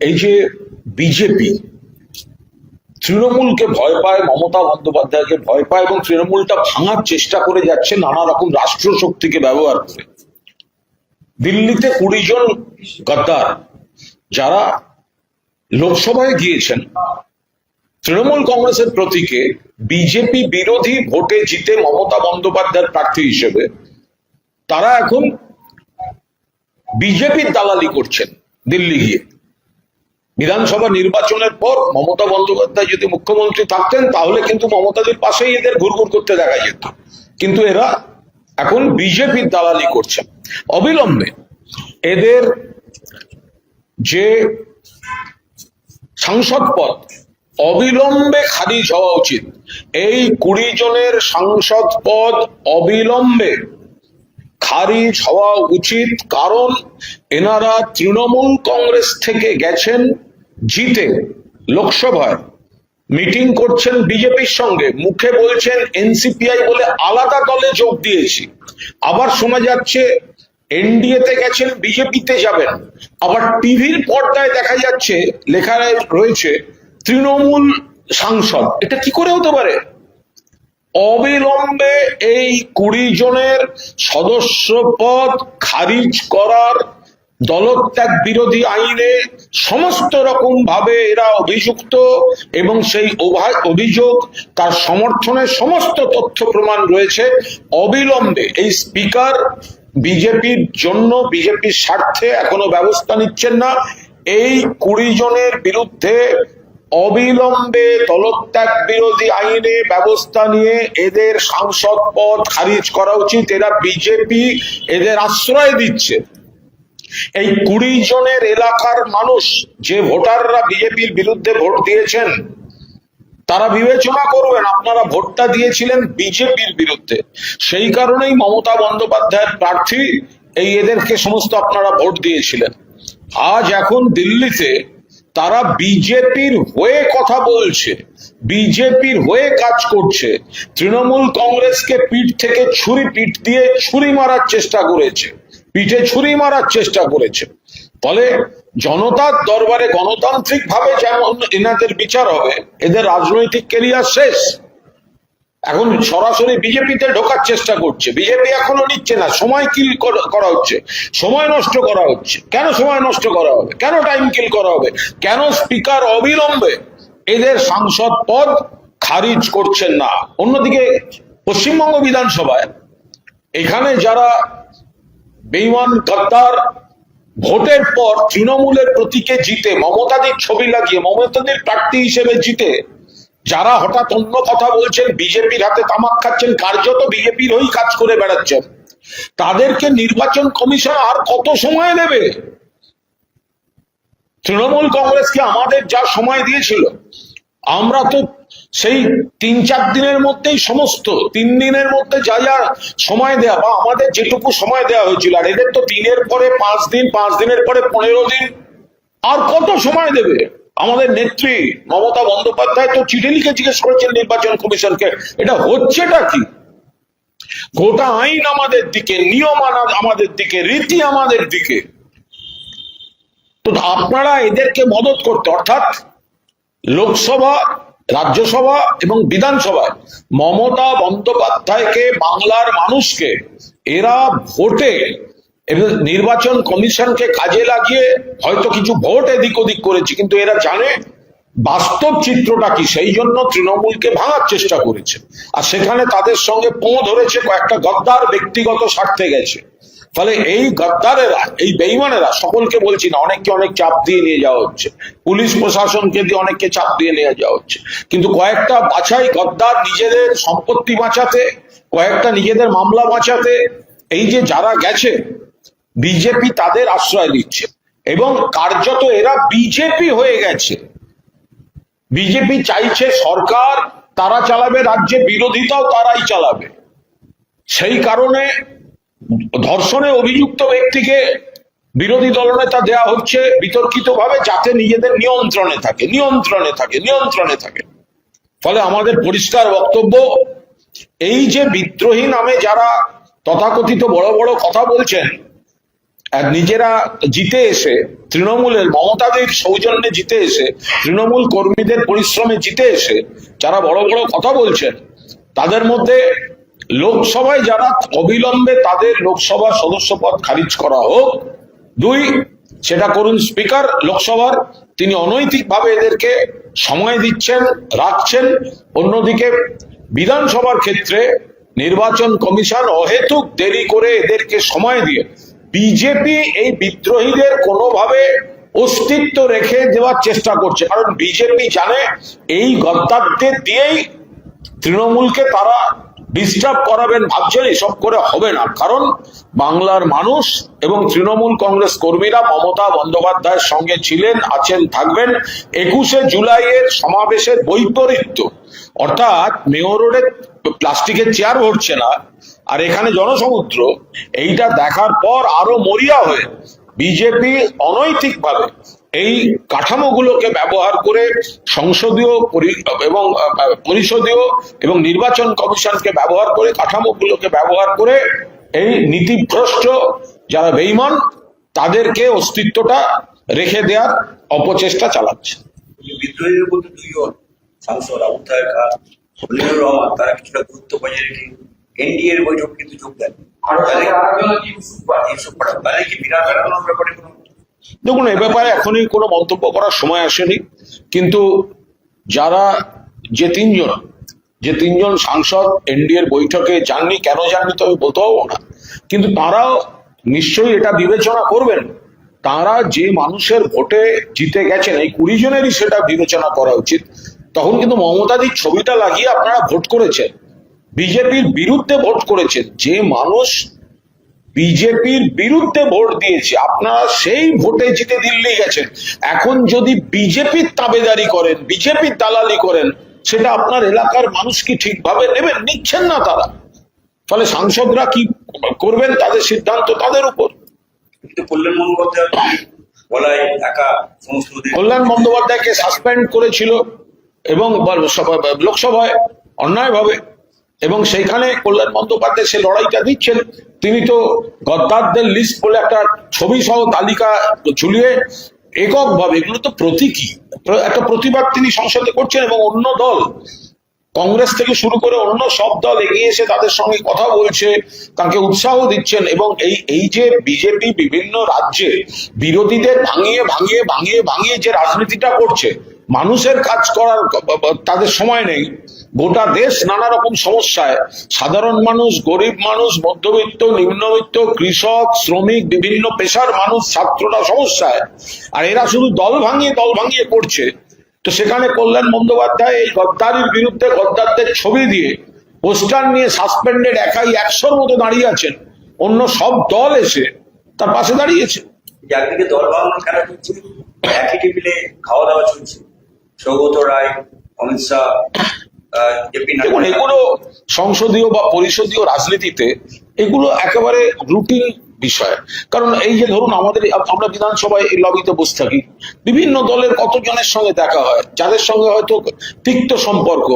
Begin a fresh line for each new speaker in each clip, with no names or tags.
এই যে বিজেপি তৃণমূলকে ভয় পায়, মমতা বন্দ্যোপাধ্যায়কে ভয় পায় এবং তৃণমূলটা ভাঙার চেষ্টা করে যাচ্ছে নানা রকম রাষ্ট্রশক্তিকে ব্যবহার করে। দিল্লিতে 20 জন গদ্দার যারা লোকসভায় গিয়েছেন তৃণমূল কংগ্রেসের প্রতীকে বিজেপি বিরোধী ভোটে জিতে মমতা বন্দ্যোপাধ্যায়ের প্রার্থী হিসেবে, তারা এখন বিজেপির দালালি করছেন দিল্লি গিয়ে। বিধানসভা নির্বাচনের পর মমতা বন্দ্যোপাধ্যায় যদি মুখ্যমন্ত্রী থাকতেন তাহলে কিন্তু মমতাদের পাশেই এদের ঘুরঘুর করতে দেখা যেত, কিন্তু এরা এখন বিজেপির দালালি করছেন। অবিলম্বে এদের যে সাংসদ পদ অবিলম্বে খারিজ হওয়া উচিত। এই 20 জনের সাংসদ পদ অবিলম্বে খারিজ হওয়া উচিত, কারণ এনারা তৃণমূল কংগ্রেস থেকে গেছেন জিতে লোকসভায়, মিটিং করছেন বিজেপির সঙ্গে, মুখে বলছেন এনসিপিআই বলে আলাদা দলে যোগ দিয়েছি, আবার শোনা যাচ্ছে এনডিএতে গেছেন বিজেপিতে যাবেন, আবার টিভির পর্দায় দেখা যাচ্ছে লেখা রয়েছে তৃণমূল সাংসদ। এটা কি করে হতে পারে? অবিলম্বে এই 20 জনের সদস্য পদ খারিজ করার, দলত্যাগ বিরোধী আইনে সমস্ত রকম ভাবে এরা অভিযুক্ত এবং সেই অভিযোগ তার সমর্থনে সমস্ত তথ্য প্রমাণ রয়েছে। অবিলম্বে এই স্পিকার বিজেপির জন্য, বিজেপির স্বার্থে এখনো ব্যবস্থা নিচ্ছেন না। এই 20 জনের বিরুদ্ধে অবিলম্বে দলত্যাগ বিরোধী আইনে ব্যবস্থা নিয়ে এদের সাংসদ পদ খারিজ করা উচিত। এরা বিজেপি এদের আশ্রয় দিচ্ছে। এই 20 জনের এলাকার মানুষ, যে ভোটাররা বিজেপির বিরুদ্ধে ভোট দিয়েছেন, তারা বিবেচনা করবেন আপনারা ভোটটা দিয়েছিলেন বিজেপির বিরুদ্ধে, সেই কারণেই মমতা বন্দ্যোপাধ্যায়ের প্রার্থী এই এদেরকে সমস্ত আপনারা ভোট দিয়েছিলেন। আজ এখন দিল্লিতে তারা বিজেপির হয়ে কথা বলছে, বিজেপির হয়ে কাজ করছে। তৃণমূল কংগ্রেসকে পিঠ থেকে পিঠ দিয়ে ছুরি মারার চেষ্টা করেছে, পিঠে ছুরি মারার চেষ্টা করেছে। ফলে জনতার দরবারে গণতান্ত্রিক ভাবে যেমন এনাদের বিচার হবে, এদের রাজনৈতিক কেরিয়ার শেষ। এখন সরাসরি বিজেপিতে ঢোকার চেষ্টা করছে, বিজেপি এখনো নিচ্ছে না। সময় কিল করা হচ্ছে, সময় নষ্ট করা হচ্ছে। কেন সময় নষ্ট করা হবে? কেন টাইম কিল করা হবে? কেন স্পিকার অবিলম্বে এদের সাংসদ পদ খারিজ করছেন না? অন্যদিকে পশ্চিমবঙ্গ বিধানসভায় এখানে যারা বেঈমান গদ্দার ভোটের পর তৃণমূলের প্রতীকে জিতে, মমতাদির ছবি লাগিয়ে মমতাদির প্রার্থী হিসেবে জিতে যারা হঠাৎ অন্য কথা বলছেন, বিজেপির হাতে তামাক খাচ্ছেন, কার্যত বিজেপির হয়েই কাজ করে বেড়াচ্ছেন, তাদেরকে নির্বাচন কমিশন আর কত সময় দেবে? তৃণমূল কংগ্রেসকে আমাদের যা সময় দিয়েছিল, আমরা তো সেই 3-4 দিনের মধ্যেই সমস্ত 3 দিনের মধ্যে যা যা সময় দেয়া, বা আমাদের যেটুকু সময় দেওয়া হয়েছিল, আর এদের তো 3-এর পরে 5 দিন, 5 দিনের পরে 15 দিন, আর কত সময় দেবে? আমাদের নেত্রী মমতা বন্দ্যোপাধ্যায় তো চিঠি লিখে জিজ্ঞেস করেছেন নির্বাচন কমিশনকে, এটা হচ্ছেটা কি? গোটা আইন আমাদের দিকে, নিয়ম আমাদের দিকে, রীতি আমাদের দিকে, তো আপনারা এদেরকে মদত করতে, অর্থাৎ লোকসভা, রাজ্যসভা এবং বিধানসভায় মমতা বন্দ্যোপাধ্যায়কে, বাংলার মানুষকে এরা ভোটে নির্বাচন কমিশনকে কাজে লাগিয়ে হয়তো কিছু ভোট এদিক ওদিক করেছে, কিন্তু এরা জানে বাস্তব চিত্রটা কি, সেই জন্য তৃণমূলকে ভাঙার চেষ্টা করেছে। আর সেখানে তাদের সঙ্গে ধরেছে কয়েকটা গদ্দার, ব্যক্তিগত স্বার্থে গেছে। ফলে এই গদ্দারেরা, এই বেঈমানেরা, সকলকে বলছি না, অনেককে অনেক চাপ দিয়ে নিয়ে যাওয়া হচ্ছে, পুলিশ প্রশাসনকে দিয়ে অনেককে চাপ দিয়ে নিয়ে যাওয়া হচ্ছে, কিন্তু কয়েকটা বাছাই গদ্দার নিজেদের সম্পত্তি বাঁচাতে, কয়েকটা নিজেদের মামলা বাঁচাতে, এই যে যারা গেছে, বিজেপি তাদের আশ্রয় দিচ্ছে এবং কার্যত এরা বিজেপি হয়ে গেছে। বিজেপি চাইছে সরকার তারা চালাবে, রাজ্যে বিরোধিতাও তারাই চালাবে। সেই কারণে ধর্ষণে অভিযুক্ত ব্যক্তিকে বিরোধী দলনেতা দেয়া হচ্ছে বিতর্কিত ভাবে, যাতে নিজেদের নিয়ন্ত্রণে থাকে। ফলে আমাদের পরিষ্কার বক্তব্য, এই যে বিদ্রোহী নামে যারা তথাকথিত বড় বড় কথা বলছেন, আর নিজেরা জিতে এসে তৃণমূলের মমতাদের সৌজন্যে জিতে এসে তৃণমূল কর্মীদের পরিশ্রমে জিতে এসে যারা বড় বড় কথা বলছেন, তাদের মধ্যে লোকসভায় যারা অবিলম্বে তাদের লোকসভার সদস্য পদ খারিজ করা হোক। দুই, সেটা করুন স্পিকার লোকসভার, তিনি অনৈতিকভাবে এদেরকে সময় দিচ্ছেন, রাখছেন। অন্যদিকে বিধানসভার ক্ষেত্রে নির্বাচন কমিশন অহেতুক দেরি করে এদেরকে সময় দিয়ে বিজেপি এই বিদ্রোহীদের কোনোভাবে অস্তিত্ব রেখে দেওয়ার চেষ্টা করছে, কারণ বিজেপি জানে এই গদ্দারদের দিয়েই তৃণমূলকে তারা ডিস্টার্ব করাবেন, ভাবছেন এসব করে হবে না। কারণ বাংলার মানুষ এবং তৃণমূল কংগ্রেস কর্মীরা মমতা বন্দ্যোপাধ্যায়ের সঙ্গে ছিলেন, আছেন, থাকবেন। 21শে জুলাইয়ের সমাবেশের বৈপরীত্য, অর্থাৎ মেয়র রোডে প্লাস্টিকের চেয়ার ভরছে না আর এখানে জনসমুদ্র, এইটা দেখার পর আরো মরিয়া হয়ে বিজেপি অনৈতিকভাবে এই কাঠামোগুলোকে ব্যবহার করে সংসদীয় এবং পরিষদীয় এবং নির্বাচন কমিশনকে ব্যবহার করে, কাঠামোগুলোকে ব্যবহার করে এই নীতিভ্রষ্ট যারা বেঈমান তাদেরকে অস্তিত্বটা রেখে দেওয়ার অপচেষ্টা চালাচ্ছে।
বিদ্রোহীদের মধ্যে দুইজন সাংসদ আবু তাহের খান, খলিলুর রহমান, তারা কিছুটা গুরুত্ব বজায় রেখে এনডিএর বৈঠক কিন্তু যোগ দেন।
দেখুন, এ ব্যাপারে এখনই কোনো মন্তব্য করার সময় আসেনি, কিন্তু যারা যে তিনজন সাংসদ এনডিএর বৈঠকে যাননি, কেন যাননি তো আমি বলতে পারবো না, কিন্তু তারাও নিশ্চয়ই এটা বিবেচনা করবেন। তারা যে মানুষের ভোটে জিতে গেছেন, এই 20 জনেরই সেটা বিবেচনা করা উচিত। তখন কিন্তু মমতাদির ছবিটা লাগিয়ে আপনারা ভোট করেছেন, বিজেপির বিরুদ্ধে ভোট করেছেন। যে মানুষ বিজেপির বিরুদ্ধে ভোট দিয়েছে, আপনারা সেই ভোটে জিতে দিল্লি গেছেন। এখন যদি বিজেপির তাবেদারি করেন, বিজেপির দালালি করেন, সেটা আপনার এলাকার মানুষ কি ঠিকভাবে নেবেন? নিচ্ছেন না তারা। ফলে সাংসদরা কি করবেন তাদের সিদ্ধান্ত তাদের উপর।
কিন্তু
কল্যাণ বন্দ্যোপাধ্যায়কে সাসপেন্ড করেছিল এবং লোকসভায় অন্যায়ভাবে, এবং সেইখানে কল্যাণ বন্দ্যোপাধ্যায় সে লড়াইটা দিচ্ছেন। তিনি তো গদ্দারদের লিস্ট বলে একটা ছবি সহ তালিকা ঝুলিয়ে এককভাবে, এগুলো তো প্রতীকী একটা প্রতিবাদ তিনি সংসদে করছেন, এবং অন্য দল কংগ্রেস থেকে শুরু করে অন্য সব দল এগিয়ে এসে তাদের সঙ্গে কথা বলছে, তাকে উৎসাহ দিচ্ছেন। এবং এই যে বিজেপি বিভিন্ন রাজ্যে বিরোধীদের ভাঙিয়ে ভাঙিয়ে ভাঙিয়ে ভাঙিয়ে যে রাজনীতিটা করছে, মানুষের কাজ করার তাদের সময় নেই। গোটা দেশ নানা রকম সমস্যায়, সাধারণ মানুষ, গরিব মানুষ, মধ্যবিত্ত, নিম্নবিত্ত, কৃষক, শ্রমিক, বিভিন্ন পেশার মানুষ, ছাত্ররা সমস্যায়, আর এরা শুধু দল ভাঙিয়ে করছে। তো সেখানে কল্যাণ বন্দ্যোপাধ্যায় এই গদ্দারির বিরুদ্ধে গদ্দারদের ছবি দিয়ে পোস্টার নিয়ে সাসপেন্ডেড একাই 100-র মতো দাঁড়িয়ে আছেন, অন্য সব দল এসে তার পাশে দাঁড়িয়েছে।
একদিকে দল ভাঙন খেলা চলছে, একই টেবিলে খাওয়া দাওয়া চলছে, সৌগত রায়, অমিত শাহ।
দেখুন, এগুলো সংসদীয় বা পরিষদীয় রাজনীতিতে এগুলো একেবারে রুটিন বিষয়। কারণ এই যে ধরুন আমরা বিধানসভায় এই লবিতে বসে থাকি, বিভিন্ন দলের কতজনের সঙ্গে দেখা হয়, যাদের সঙ্গে হয়তো তিক্ত সম্পর্ক,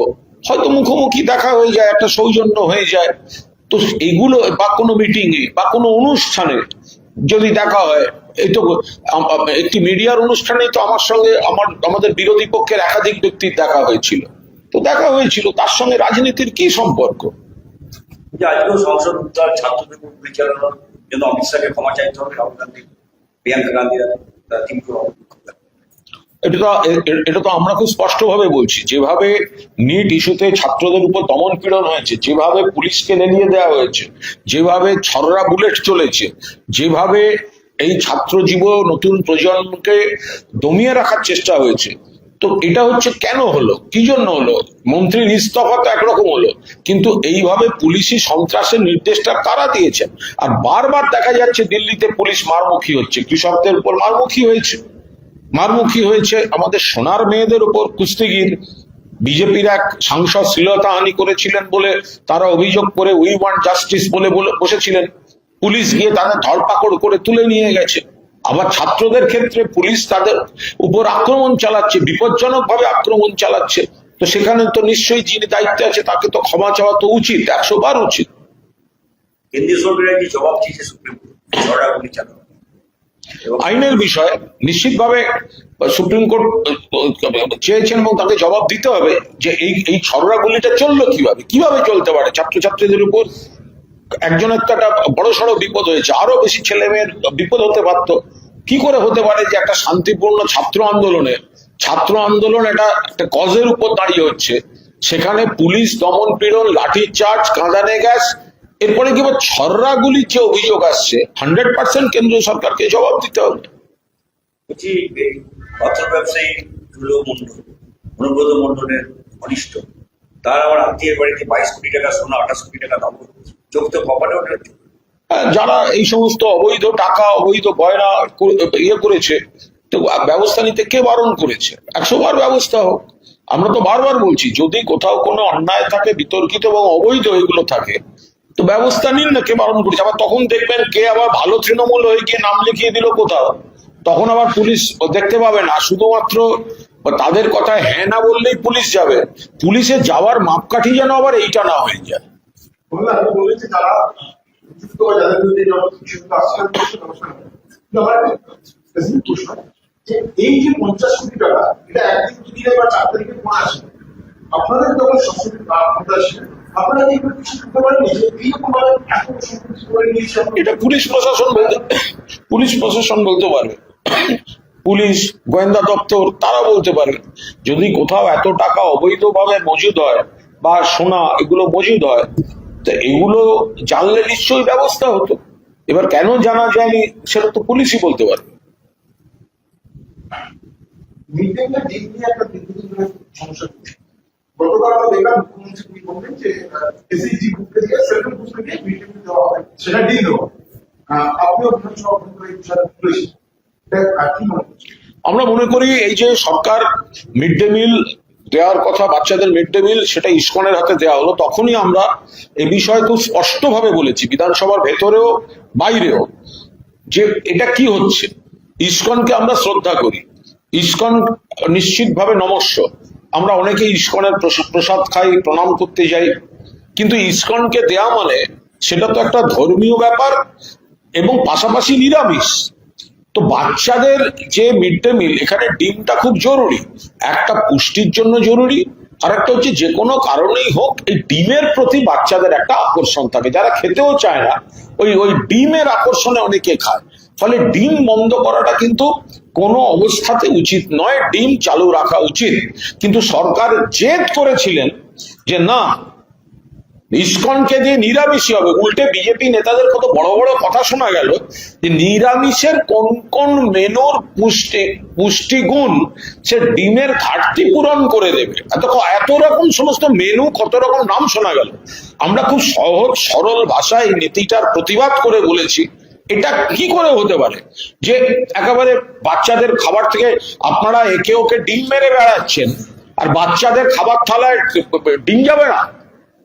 হয়তো মুখোমুখি দেখা হয়ে যায়, একটা সৌজন্য হয়ে যায়। তো এগুলো বা কোনো মিটিং এ বা কোনো অনুষ্ঠানে যদি দেখা হয়, এই তো একটি মিডিয়ার অনুষ্ঠানেই তো আমার সঙ্গে আমাদের বিরোধী পক্ষের একাধিক ব্যক্তির দেখা হয়েছিল। তার সঙ্গে রাজনীতির কি সম্পর্ক?
আজকেও সংসদ ছাত্রদের পরিচালনার জন্য অমিত শাহকে ক্ষমা চাইতে হবে, রাহুল গান্ধী, প্রিয়াঙ্কা গান্ধীরা
এটা তো আমরা খুব স্পষ্টভাবে বলছি। যেভাবে নিট ইস্যুতে ছাত্রদের উপর দমন পীড়ন হয়েছে, যেভাবে পুলিশকে লেলিয়ে দেওয়া হয়েছে, যেভাবে ছররা বুলেট চলেছে, যেভাবে এই ছাত্র নতুন প্রজন্মকে দমিয়ে রাখার চেষ্টা হয়েছে, তো এটা হচ্ছে কেন হলো, কি জন্য হলো? মন্ত্রীর ইস্তফা তো একরকম হলো, কিন্তু এইভাবে পুলিশি সন্ত্রাসের নির্দেশটা কারা দিয়েছেন? আর বারবার দেখা যাচ্ছে দিল্লিতে পুলিশ মারমুখী হচ্ছে, কৃষকদের উপর মারমুখী হয়েছে আমাদের সোনার মেয়েদের উপর। কুস্তিগির বিজেপির এক সাংসদ শ্লীলতাহানি করেছিলেন বলে তারা অভিযোগ করে উই ওয়ান্ট জাস্টিস বলে বসেছিলেন, পুলিশ গিয়ে তাদের ধরপাকড় করে তুলে নিয়ে গেছে। আবার ছাত্রদের ক্ষেত্রে পুলিশ তাদের উপর আক্রমণ চালাচ্ছে, বিপজ্জনক ভাবে আক্রমণ চালাচ্ছে। তো সেখানে তো নিশ্চয়ই যিনি দায়িত্বে আছে তাকে তো ক্ষমা চাওয়া তো উচিত, 100 বার উচিত।
কেন্দ্রীয় সরকারের যে জবাব দিয়েছে সুপ্রিম কোর্ট,
আইনের বিষয় নিশ্চিতভাবে সুপ্রিম কোর্ট চেয়েছেন এবং তাকে জবাব দিতে হবে যে এই ছড়াগুলিটা চললো কিভাবে চলতে পারে। ছাত্রছাত্রীদের উপর একজনের তো একটা বড় সড়ো বিপদ হয়েছে, আরো বেশি ছেলে মেয়ের বিপদ হতে পারতো। কি করে হতে পারে যে একটা শান্তিপূর্ণ ছাত্র আন্দোলন একটা কজের উপর দাঁড়িয়ে হচ্ছে, সেখানে পুলিশ দমন পীড়ন, লাঠি চার্জ, কাঁদানে গ্যাস, এরপরে কি ছররাগুলির যে অভিযোগ আসছে 100% কেন্দ্রীয় সরকারকে জবাব দিতে হবে।
বলছি, এই অর্থ ব্যবসায়ী দুর্লভ মন্ডল, অনুব্রত মন্ডলের ঘনিষ্ঠ, তার আবার আত্মীয়ের বাড়িতে 22 কোটি টাকা সোনা, 28 কোটি টাকা দাম, চোখ তো কপালে ওঠে।
যারা এই সমস্ত অবৈধ টাকা, অবৈধ গয়না করেছে, তো ব্যবস্থা নিতে কে বারণ করেছে? 100 বার ব্যবস্থা হোক। আমরা তো বারবার বলছি, যদি কোথাও কোনো অন্যায় থাকে, বিতর্কিত এবং অবৈধ এগুলো থাকে, তো ব্যবস্থা নিন না, কে বারণ করেছে? আবার তখন দেখবেন কে আবার ভালো তৃণমূল হয়ে গিয়ে নাম লিখিয়ে দিল কোথাও, তখন আবার পুলিশ দেখতে পাবে না। শুধুমাত্র তাদের কথায় হ্যাঁ না বললেই পুলিশ যাবে, পুলিশে যাওয়ার মাপকাঠি যেন আবার এইটা না হয়ে যায়।
এই যে 50 কোটি টাকা, এটা একদিন দুদিনে বা 4 তারিখে পড়ে আসে, আপনাদের যখন সবসময় আপনারা কি কিছু করতে পারেন যে এইরকম ভাবে এত সম্পত্তি করে নিয়েছে?
এটা পুলিশ প্রশাসন বলতে পারবে, পুলিশ গোয়েন্দা দপ্তর তারা বলতে পারবে। যদি কোথাও এত টাকা অবৈধভাবে মজুদ হয় বা সোনা এগুলো মজুদ হয়, তো এগুলো জানলে নিশ্চয়ই ব্যবস্থা হতো। এবার কেন জানা যায়নি সেটা তো পুলিশই বলতে পারবে।
মিটিংটা দিন নিয়ে একটা দীর্ঘদিনের সমস্যা হচ্ছে। গতকাল আমরা দেখলাম মুখ্যমন্ত্রী বললেন যে এসএইচজি গ্রুপকে দিয়ে সেন্ট্রাল গ্রুপকে দিয়ে মিটিং দেওয়া হবে, সেটা দিন দেওয়া। আপনিও বিধানসভা এই বিষয়টা তুলেছেন, এটা কি মনে হচ্ছে?
আমরা মনে করি এই যে সরকার মিড ডে মিল দেওয়ার কথা, বাচ্চাদের মিড ডে মিল, সেটা ইসকনের হাতে দেওয়া হলো, তখনই আমরা এ বিষয়ে খুব স্পষ্টভাবে বলেছি বিধানসভার ভেতরেও বাইরেও, যে এটা কি হচ্ছে। ইসকনকে আমরা শ্রদ্ধা করি, ইসকন নিশ্চিতভাবে নমস্য, আমরা অনেকে ইসকনের প্রসাদ খাই, প্রণাম করতে যাই, কিন্তু ইসকনকে দেয়া মানে সেটা তো একটা ধর্মীয় ব্যাপার এবং পাশাপাশি নিরামিষ। তো বাচ্চাদের যে মিড ডে মিল, এখানে ডিমটা খুব জরুরি, একটা পুষ্টির জন্য জরুরি, আর একটা হচ্ছে যে কোনো কারণেই হোক এই ডিমের প্রতি বাচ্চাদের একটা আকর্ষণ থাকে, যারা খেতেও চায় না ওই ডিমের আকর্ষণে অনেকে খায়। ফলে ডিম বন্ধ করাটা কিন্তু কোনো অবস্থাতে উচিত নয়, ডিম চালু রাখা উচিত। কিন্তু সরকার জেদ করেছিলেন যে না, ইসকনকে দিয়ে নিরামিষই হবে। উল্টে বিজেপি নেতাদের কত বড় বড় কথা শোনা গেল যে নিরামিষের কোন কোন মেনুর পুষ্টিগুণ সে ডিমের ঘাটতি পূরণ করে দেবে। এত রকম সমস্ত মেনু, কত রকম নাম শোনা গেল। আমরা খুব সহজ সরল ভাষায় নীতিটার প্রতিবাদ করে বলেছি এটা কি করে হতে পারে যে একেবারে বাচ্চাদের খাবার থেকে আপনারা একে ওকে ডিম মেরে বেড়াচ্ছেন, আর বাচ্চাদের খাবার থালায় ডিম যাবে না।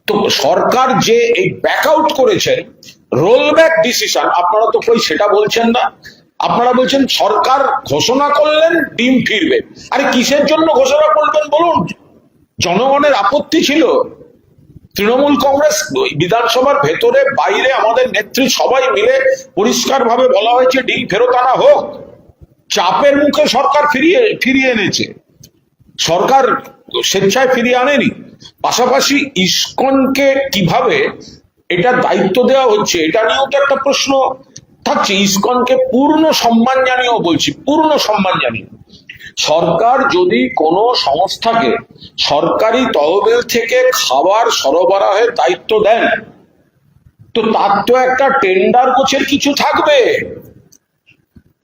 তো সরকার যে এই ব্যাক আউট করেছেন, রোল ব্যাক ডিসিশন, আপনারা তো কই সেটা বলছেন না। আপনারা বলছেন সরকার ঘোষণা করলেন ডিম ফিরবে। আরে কিসের জন্য ঘোষণা করবেন বলুন? জনগণের আপত্তি ছিল। তৃণমূল কংগ্রেস বিধানসভার ভেতরে বাইরে আমাদের নেত্রী সবাই মিলে পরিষ্কার ভাবে বলা হয়েছে ডিম ফেরত আনা হোক। চাপের মুখে সরকার ফিরিয়ে এনেছে, সরকার স্বেচ্ছায় ফিরিয়ে আনেনি। পাশাপাশি ইসকনকে কিভাবে এটা দায়িত্ব দেওয়া হচ্ছে এটা নিয়েও তো একটা প্রশ্ন থাকছে। ইসকনকে পূর্ণ সম্মান জানিয়েও বলছি, পূর্ণ সম্মান জানিয়ে সরকার যদি কোনো সংস্থাকে সরকারি তহবিল থেকে খাবার সরবরাহের দায়িত্ব দেন, তো তার তো একটা টেন্ডার গোছের কিছু থাকবে।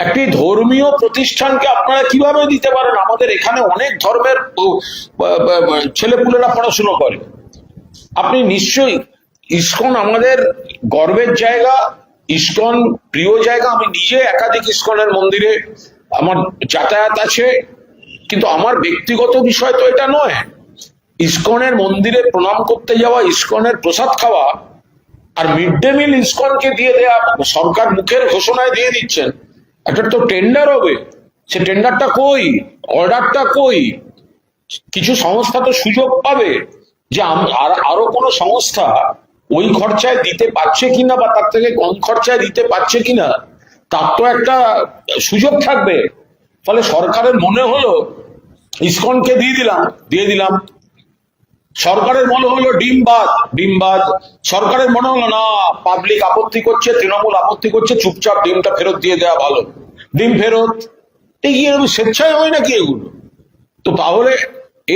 একটি ধর্মীয় প্রতিষ্ঠানকে আপনারা কিভাবে দিতে পারেন? আমাদের এখানে অনেক ধর্মের ছেলেপুলেরা পড়াশুনো করে। আপনি নিশ্চয়ই, ইসকন আমাদের গর্বের জায়গা, ইসকন প্রিয় জায়গা। আমি নিজে একাধিক ইসকনের মন্দিরে আমার যাতায়াত আছে, কিন্তু আমার ব্যক্তিগত বিষয় তো এটা নয়। ইসকনের মন্দিরে প্রণাম করতে যাওয়া, ইসকনের প্রসাদ খাওয়া, আর মিড ডে মিল ইসকনকে দিয়ে দেয়া, সরকার মুখের ঘোষণায় দিয়ে দিচ্ছেন। একটা তো টেন্ডার হবে, সে টেন্ডারটা কই, অর্ডারটা কই? কিছু সংস্থা তো সুযোগ পাবে যে আরো কোনো সংস্থা ওই খরচায় দিতে পারছে কিনা বা তার থেকে কম খরচায় দিতে পারছে কিনা, তার তো একটা সুযোগ থাকবে। ফলে সরকারের মনে হলো ইসকনকে দিয়ে দিলাম। সরকারের মনে হলো ডিমবাদ। সরকারের মনে হলো না, পাবলিক আপত্তি করছে, তৃণমূল আপত্তি করছে, চুপচাপ ডিমটা ফেরত দিয়ে দেওয়া ভালো, ডিম ফেরত। এরকম স্বেচ্ছায় হয় নাকি এগুলো? তো তাহলে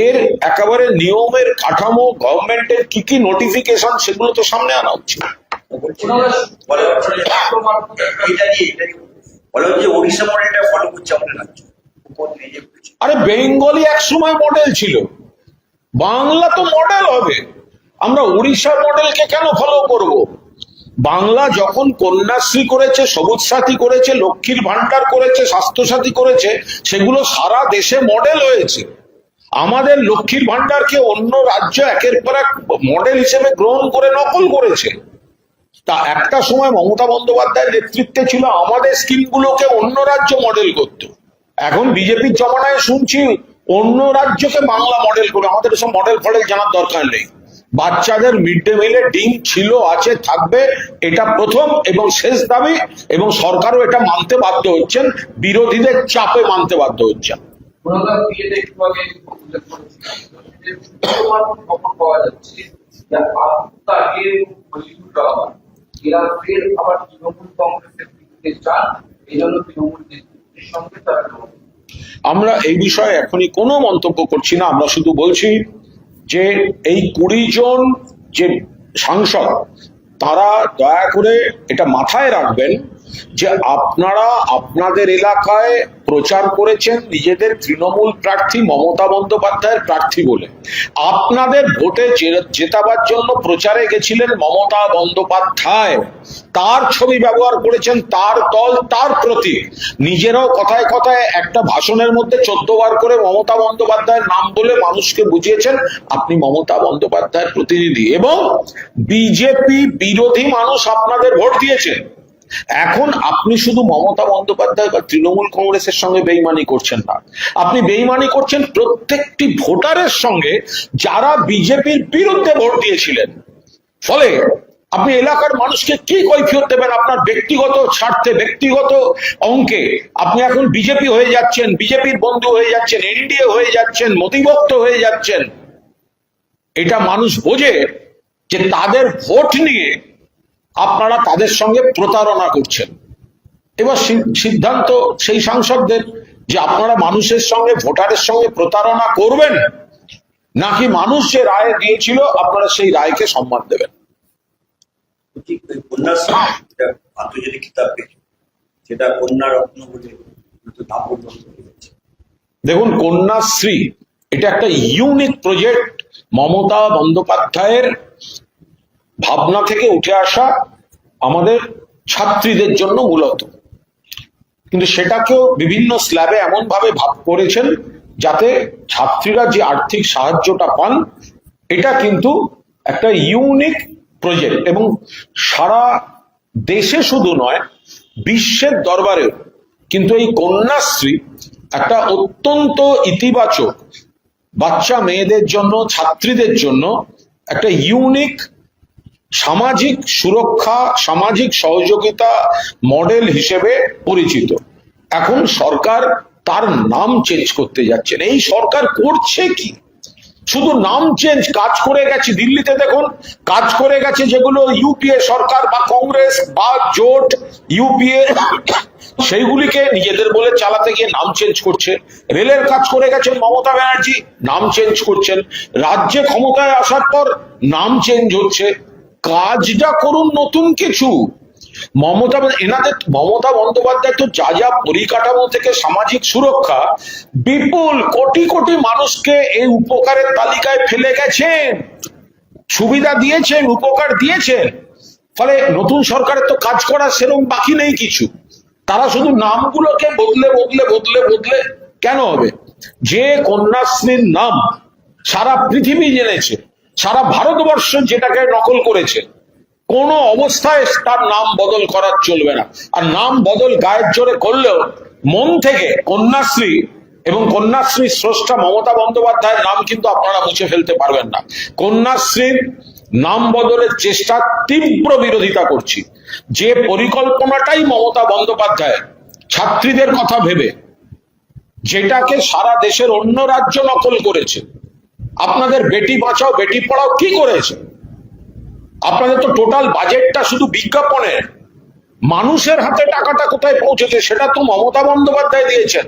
এর একেবারে নিয়মের কাঠামো, গভর্নমেন্টের কি কি নোটিফিকেশন, সেগুলো তো সামনে আনা উচিত।
ওড়িশা মডেলটা ফলো করছে আমাদের রাজ্য।
আরে বেঙ্গলি একসময় মডেল ছিল, বাংলা তো মডেল হবে। আমরা উড়িষ্যার মডেলকে কেন ফলো করব? বাংলা যখন কন্যাশ্রী করেছে, সবুজ সাথী করেছে, লক্ষ্মীর ভান্ডার করেছে, স্বাস্থ্যসাথী করেছে, সেগুলো সারা দেশে মডেল হয়েছে। আমাদের লক্ষ্মীর ভান্ডারকে অন্য রাজ্য একের পর এক মডেল হিসেবে গ্রহণ করে নকল করেছে। তা একটা সময় মমতা বন্দ্যোপাধ্যায়ের নেতৃত্বে ছিল, আমাদের স্কিমগুলোকে অন্য রাজ্য মডেল করত। এখন বিজেপির জমানায় শুনছি অন্য রাজ্যকে বাংলা মডেল করে। আমাদের সব মডেল ফডেল জানার দরকার নেই। বাচ্চাদের মিড ডে মিলে ডিম ছিল, আছে, থাকবে, এটা প্রথম এবং শেষ দাবি, এবং সরকারও এটা মানতে বাধ্য হচ্ছেন, বিরোধীদের চাপে মানতে বাধ্য হচ্ছেন।
পাওয়া যাচ্ছে এরা ফের আবার তৃণমূল কংগ্রেসের দিকে চান, এই জন্য তৃণমূল নেতৃত্বের সঙ্গে তারা।
আমরা এই বিষয়ে এখনই কোনো মন্তব্য করছি না। আমরা শুধু বলছি যে এই 20 জন যে সাংসদ, তারা দয়া করে এটা মাথায় রাখবেন যে আপনারা আপনাদের এলাকায় প্রচার করেছেন নিজেদের তৃণমূল প্রার্থী মমতা বন্দ্যোপাধ্যায়ের প্রার্থী বলে। আপনাদের ভোটে জেতাবার জন্য প্রচারে গেছিলেন মমতা বন্দ্যোপাধ্যায়, তার ছবি ব্যবহার করেছেন, তার দল, তার প্রতীক। নিজেরাও কথায় কথায় একটা ভাষণের মধ্যে 14 বার করে মমতা বন্দ্যোপাধ্যায়ের নাম বলে মানুষকে বুঝিয়েছেন আপনি মমতা বন্দ্যোপাধ্যায়ের প্রতিনিধি, এবং বিজেপি বিরোধী মানুষ আপনাদের ভোট দিয়েছেন। এখন আপনি শুধু মমতা বন্দ্যোপাধ্যায় বা তৃণমূল কংগ্রেসের সঙ্গে বেইমানি করছেন না, আপনি বেইমানি করছেন প্রত্যেকটি ভোটারের সঙ্গে যারা বিজেপির বিরুদ্ধে ভোট দিয়েছিলেন। ফলে আপনি এলাকার মানুষকে কি কৈফিয়ত দেবেন? আপনার ব্যক্তিগত স্বার্থে, ব্যক্তিগত অঙ্কে আপনি এখন বিজেপি হয়ে যাচ্ছেন, বিজেপির বন্ধু হয়ে যাচ্ছেন, এনডিএ হয়ে যাচ্ছেন, মোদিভক্ত হয়ে যাচ্ছেন। এটা মানুষ বোঝে যে তাদের ভোট নিয়ে আপনারা তাদের সঙ্গে প্রতারণা করছেন। এবার সিদ্ধান্ত সেই সাংসদদের যে আপনারা মানুষের সঙ্গে, ভোটারের সঙ্গে প্রতারণা করবেন, নাকি মানুষ যে রায় দিয়েছিল আপনারা সেই রায়কে সম্মান দেবেন।
আন্তর্জাতিক কিতাব পেয়েছে, সেটা কন্যা রত্ন বলে
দেখুন, কন্যাশ্রী এটা একটা ইউনিক প্রজেক্ট, মমতা বন্দ্যোপাধ্যায়ের ভাবনা থেকে উঠে আসা আমাদের ছাত্রীদের জন্য মূলত। কিন্তু সেটাকেও বিভিন্ন স্ল্যাবে এমন ভাবে ভাগ করেছেন যাতে ছাত্রীরা যে আর্থিক সাহায্যটা পান, এটা কিন্তু একটা ইউনিক প্রজেক্ট, এবং সারা দেশে শুধু নয়, বিশ্বের দরবারেও কিন্তু এই কন্যাশ্রী একটা অত্যন্ত ইতিবাচক, বাচ্চা মেয়েদের জন্য, ছাত্রীদের জন্য একটা ইউনিক সামাজিক সুরক্ষা, সামাজিক সহযোগিতা মডেল হিসেবে পরিচিত। এখন সরকার তার নাম চেঞ্জ করতে যাচ্ছেন। এই সরকার করছে কি? শুধু নাম চেঞ্জ। কাজ করে গেছে দিল্লিতে, দেখুন কাজ করে গেছে যেগুলো ইউপিএ সরকার বা কংগ্রেস বা জোট ইউপিএ, সেইগুলিকে নিজেদের বলে চালাতে গিয়ে নাম চেঞ্জ করছে। রেলের কাজ করে গেছেন মমতা ব্যানার্জি, নাম চেঞ্জ করছেন। রাজ্যে ক্ষমতায় আসার পর নাম চেঞ্জ হচ্ছে। কাজটা করুন নতুন কিছু। মমতা বন্দ্যোপাধ্যায় তো যা যা পরিকাঠামো থেকে সামাজিক সুরক্ষা, বিপুল কোটি কোটি মানুষকে এই উপকারের তালিকায় ফেলে গেছেন, সুবিধা দিয়েছেন, উপকার দিয়েছেন। ফলে নতুন সরকারের তো কাজ করার সেরকম বাকি নেই কিছু। তারা শুধু নামগুলোকে বদলে বদলে বদলে বদলে কেন হবে? যে কন্যাশ্রীর নাম সারা পৃথিবী জেনেছে, সারা ভারতবর্ষ যেটাকে নকল করেছে, কোনো অবস্থায় তার নাম বদল করার চলবে না। আর নাম বদল গায়ের জোরে করলেও মন থেকে কন্যাশ্রী এবং কন্যাশ্রীর স্রষ্টা মমতা বন্দ্যোপাধ্যায়ের নাম কিন্তু আপনারা মুছে ফেলতে পারবেন না। কন্যাশ্রীর নাম বদলের চেষ্টা তীব্র বিরোধিতা করছি। যে পরিকল্পনাটাই মমতা বন্দ্যোপাধ্যায় ছাত্রীদের কথা ভেবে, যেটাকে সারা দেশের অন্য রাজ্য নকল করেছে। আপনাদের বেটি বাঁচাও বেটি পড়াও কি করেছে? আপনাদের তো টোটাল বাজেটটা শুধু বিজ্ঞাপনের, মানুষের হাতে টাকাটা কোথায় পৌঁছেছে সেটা তো মমতা বন্দ্যোপাধ্যায় দিয়েছেন।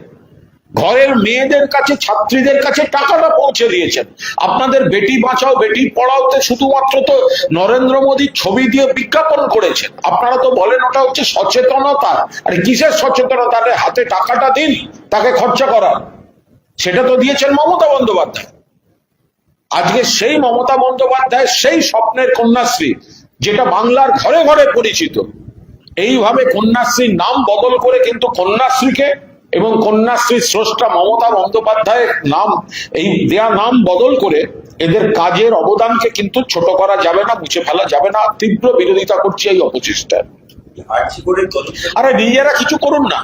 ঘরের মেয়েদের কাছে, ছাত্রীদের কাছে টাকাটা পৌঁছে দিয়েছেন। আপনাদের বেটি বাঁচাও বেটি পড়াওতে শুধুমাত্র তো নরেন্দ্র মোদীর ছবি দিয়ে বিজ্ঞাপন করেছেন। আপনারা তো বলেন ওটা হচ্ছে সচেতনতা। আর কিসের সচেতনতা? হাতে টাকাটা দিন তাকে খরচা করার, সেটা তো দিয়েছেন মমতা বন্দ্যোপাধ্যায়। আজকে সেই মমতা বন্দ্যোপাধ্যায় সেই স্বপ্নের কন্যাশ্রী, যেটা বাংলার ঘরে ঘরে পরিচিত, এইভাবে কন্যাশ্রীর নাম বদল করে কিন্তু কন্যাশ্রীকে এবং কন্যাশ্রীর স্রষ্টা মমতা বন্দ্যোপাধ্যায়ের নাম, এই দেয়া নাম বদল করে এদের কাজের অবদানকে কিন্তু ছোট করা যাবে না, মুছে ফেলা যাবে না। তীব্র বিরোধিতা করছি এই অপচেষ্টার। আরে নিজেরা কিছু করুন না,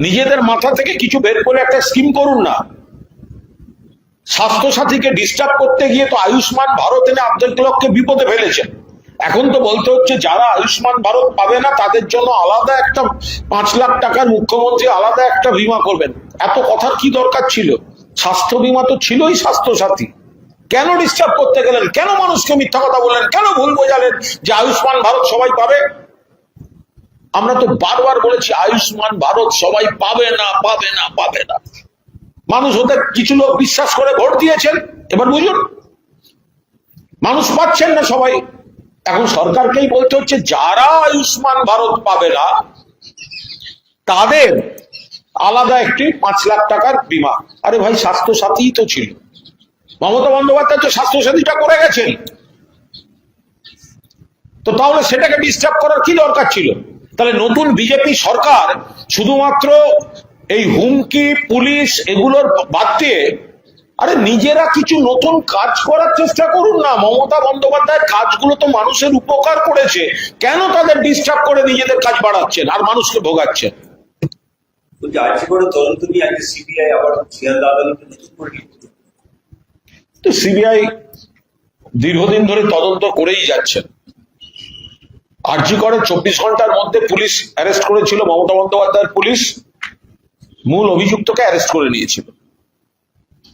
নিজেদের মাথা থেকে কিছু বের করে একটা স্কিম করুন না। স্বাস্থ্যসাথীকে ডিস্টার্ব করতে গিয়ে তো আয়ুষ্মান ভারত এনে আব্দুলকে বিপদে ফেলেছেন। এখন তো বলতে হচ্ছে যারা আয়ুষ্মান ভারত পাবে না তাদের জন্য আলাদা একটা 5 লাখ টাকার মুখ্যমন্ত্রী আলাদা একটা বীমা করবেন। এত কথার কি দরকার ছিল? স্বাস্থ্য বীমা তো ছিলই স্বাস্থ্যসাথী। কেন ডিস্টার্ব করতে গেলেন? কেন মানুষকে মিথ্যা কথা বললেন? কেন ভুল বোঝালেন যে আয়ুষ্মান ভারত সবাই পাবে? আমরা তো বারবার বলেছি আয়ুষ্মান ভারত সবাই পাবে না, পাবে না, পাবে না। মানুষ ওদের কিছু লোক বিশ্বাস করে ভোট দিয়েছেন। এবার বুঝুন, মানুষ পাচ্ছেন না সবাই। এখন সরকারকেই বলতে হচ্ছে যারা আয়ুষ্মান ভারত পাবে না তাদের আলাদা একটি 5 লাখ টাকার বীমা। আরে ভাই, স্বাস্থ্যসাথী তো ছিল, মমতা বন্দ্যোপাধ্যায় তো স্বাস্থ্যসাথীটা করে গেছেন, তো তাহলে সেটাকে ডিস্টার্ব করার কি দরকার ছিল? তাহলে নতুন বিজেপি সরকার শুধুমাত্র এই হুমকি, পুলিশ এগুলোর বাদ দিয়ে আরে নিজেরা কিছু নতুন কাজ করার চেষ্টা করুন না। মমতা বন্দ্যোপাধ্যায়ের কাজগুলো তো মানুষের উপকার করেছে, কেন তাদের ডিস্টার্ব করে নিজেদের কাজ বাড়াচ্ছেন আর মানুষকে ভোগাচ্ছেন? তো সিবিআই দীর্ঘদিন ধরে তদন্ত করেই যাচ্ছেন। আরজি করে 24 ঘন্টার মধ্যে পুলিশ অ্যারেস্ট করেছিল, মমতা বন্দ্যোপাধ্যায়ের পুলিশ মূল অভিযুক্তকে অ্যারেস্ট করে নিয়েছিল।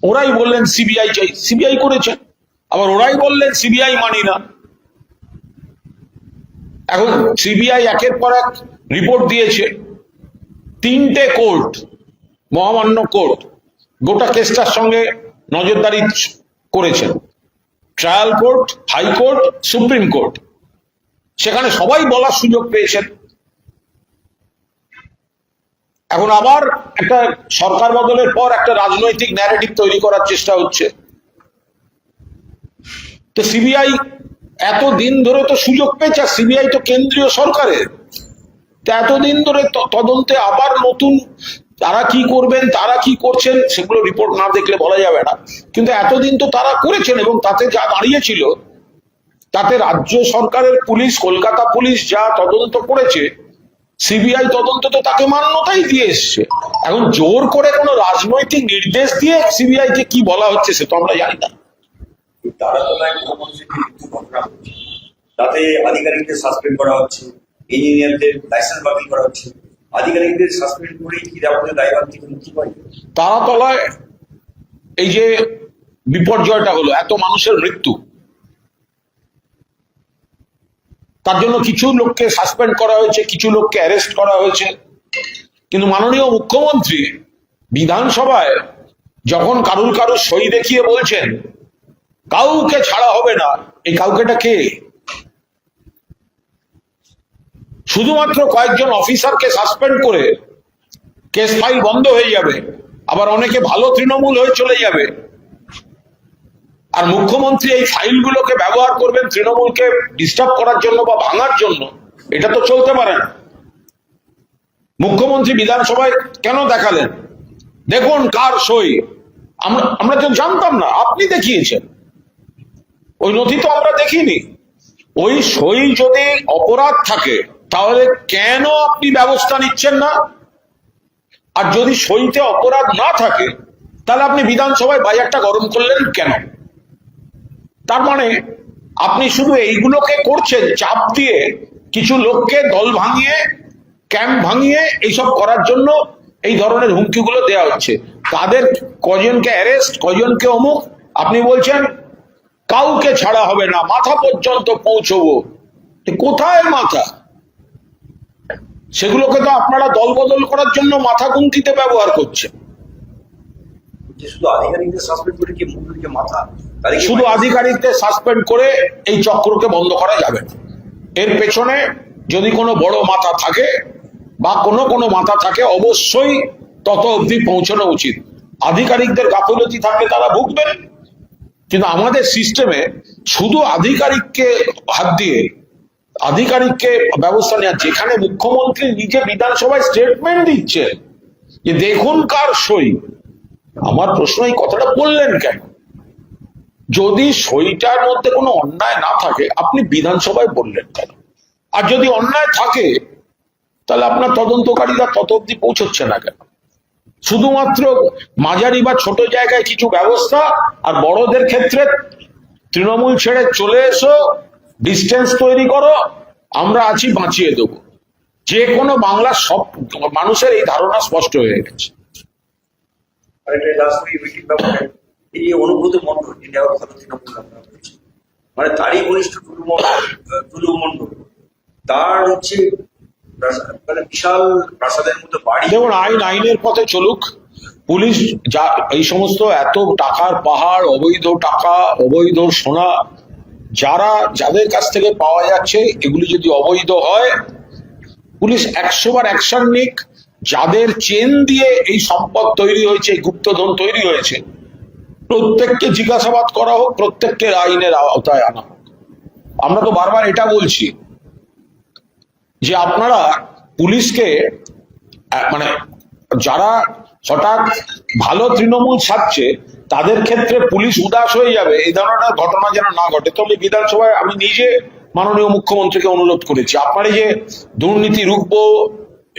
ওরাই বললেন সিবিআই চাই, সিবিআই করেছেন। আবার ওরাই বললেন সিবিআই মানি না। এখন সিবিআই একের পর এক রিপোর্ট দিয়েছে। 3টে কোর্ট, মহামান্য কোর্ট গোটা কেসটার সঙ্গে নজরদারি করেছেন। Trial court, high court, supreme court, সেখানে সবাই বলার সুযোগ পেয়েছেন। এখন আবার একটা সরকার বদলের পর একটা রাজনৈতিক ন্যারেটিভ তৈরি করার চেষ্টা হচ্ছে। তো সিবিআই এতদিন ধরে তো সুযোগ পেয়েছে, আর সিবিআই তো কেন্দ্রীয় সরকারের, তো এতদিন ধরে তদন্তে আবার নতুন তারা কি করবেন, তারা কি করছেন সেগুলো রিপোর্ট না দেখলে বলা যাবে না। কিন্তু এতদিন তো তারা করেছেন, এবং তাতে যা দাঁড়িয়েছিল, তাতে রাজ্য সরকারের পুলিশ, কলকাতা পুলিশ যা তদন্ত করেছে, সিবিআই তদন্ত তো তাকে মান্যতাই দিয়ে এসছে। এখন জোর করে কোনো রাজনৈতিক নির্দেশ দিয়ে সিবিআই কে কি বলা হচ্ছে সে তো আমরা জানি না।
তাতে আধিকারিকদের সাসপেন্ড করা হচ্ছে, ইঞ্জিনিয়ারদের লাইসেন্স বাতিল করা হচ্ছে। আধিকারিকদের সাসপেন্ড করে কি আপনাদের দায়ভার থেকে মুক্তি পাই?
তারাতলায় এই যে বিপর্যয়টা হলো, এত মানুষের মৃত্যু, তার জন্য কিছু লোককে সাসপেন্ড করা হয়েছে, কিছু লোককে অ্যারেস্ট করা হয়েছে। কিন্তু মাননীয় মুখ্যমন্ত্রী বিধানসভায় যখন কারুর সই দেখিয়ে বলছেন কাউকে ছাড়া হবে না, এই কাউকেটা কে? শুধুমাত্র কয়েকজন অফিসারকে সাসপেন্ড করে কেস ফাইল বন্ধ হয়ে যাবে, আবার অনেকে ভালো তৃণমূল হয়ে চলে যাবে, আর মুখ্যমন্ত্রী এই ফাইলগুলোকে ব্যবহার করবেন তৃণমূলকে ডিস্টার্ব করার জন্য বা ভাঙার জন্য। এটা তো চলতে পারে না। মুখ্যমন্ত্রী বিধানসভায় কেন দেখালেন? দেখুন কার সই। আমরা তো জানতাম না, আপনি দেখিয়েছেন। ওই নথি তো আমরা দেখিনি। ওই সই যদি অপরাধ থাকে তাহলে কেন আপনি ব্যবস্থা নিচ্ছেন না? আর যদি সইতে অপরাধ না থাকে তাহলে আপনি বিধানসভায় বাজারটা গরম করলেন কেন? তার মানে আপনি শুধু এইগুলোকে করছেন চাপ দিয়ে কিছু লোককে দল ভাঙিয়ে ক্যাম্প ভাঙিয়ে এইসব করার জন্য এই ধরনের হুমকিগুলো দেওয়া হচ্ছে। তাদের কজনকে অ্যারেস্ট, কজনকে অমুক, আপনি বলছেন কাউকে ছাড়া হবে না, মাথা পর্যন্ত পৌঁছবো। কোথায় মাথা? সেগুলোকে তো আপনারা দল বদল করার জন্য মাথা গুনতিতে ব্যবহার করছেন।
যে শুধু আধিকারিকদের সাসপেন্ড করে কি মুখ্যমন্ত্রীকে মাথা, তাদেরকে
শুধু আধিকারিকদের সাসপেন্ড করে এই চক্রকে বন্ধ করা যাবে না। এর পেছনে যদি কোনো বড় মাথা থাকে বা কোনো মাথা থাকে, অবশ্যই তত অবধি পৌঁছানো উচিত। আধিকারিকদের গাফিলতি থাকলে তারা ভুগবেন, কিন্তু আমাদের সিস্টেমে শুধু আধিকারিককে হাত দিয়ে আধিকারিককে ব্যবস্থা নেওয়া, যেখানে মুখ্যমন্ত্রী নিজে বিধানসভায় স্টেটমেন্ট দিচ্ছে যে দেখুন কার সই। আমার প্রশ্ন, এই কথাটা বললেন কেন? যদি সইটার মধ্যে কোনো অন্যায় না থাকে আপনি বিধানসভায় বললেন কেন? আর যদি অন্যায় থাকে তাহলে আপনার তদন্তকারীরা তত অব্দি পৌঁছচ্ছে না কেন? শুধুমাত্র মাঝারি বা ছোট জায়গায় কিছু ব্যবস্থা, আর বড়দের ক্ষেত্রে তৃণমূল ছেড়ে চলে এসো, ডিস্টেন্স তৈরি করো, আমরা আছি, বাঁচিয়ে দেবো। যে কোনো বাংলার সব মানুষের এই ধারণা স্পষ্ট হয়ে গেছে।
আরেকটা লাস্ট মিটিং ব্যাপারে, এই যে অনুব্রত মন্ডল, যিনি আবার ভালো তৃণমূল আপনারা বলছেন, মানে তারই ঘনিষ্ঠ টুলু মন্ডল, তার হচ্ছে মানে বিশাল প্রাসাদের মতো বাড়ি।
দেখুন, আইনের পথে চলুক। পুলিশ যা এই সমস্ত এত টাকার পাহাড়, অবৈধ টাকা, অবৈধ সোনা যাদের কাছ থেকে পাওয়া যাচ্ছে, এগুলি যদি অবৈধ হয়, পুলিশ 100 বার অ্যাকশন নিক। যাদের চেন দিয়ে এই সম্পদ তৈরি হয়েছে, এই গুপ্তধন তৈরি হয়েছে, প্রত্যেককে জিজ্ঞাসাবাদ করা হোক, প্রত্যেককে আইনের আওতায় আনা হোক। আমরা তো বারবার এটা বলছি যে আপনারা পুলিশকে মানে যারা হঠাৎ ভালো তৃণমূল ছাড়ছে তাদের ক্ষেত্রে পুলিশ উদাস হয়ে যাবে, এই ধরনের ঘটনা যেন না ঘটে। তবে বিধানসভায় আমি নিজে মাননীয় মুখ্যমন্ত্রীকে অনুরোধ করেছি, আপনার এই যে দুর্নীতি রুখবো,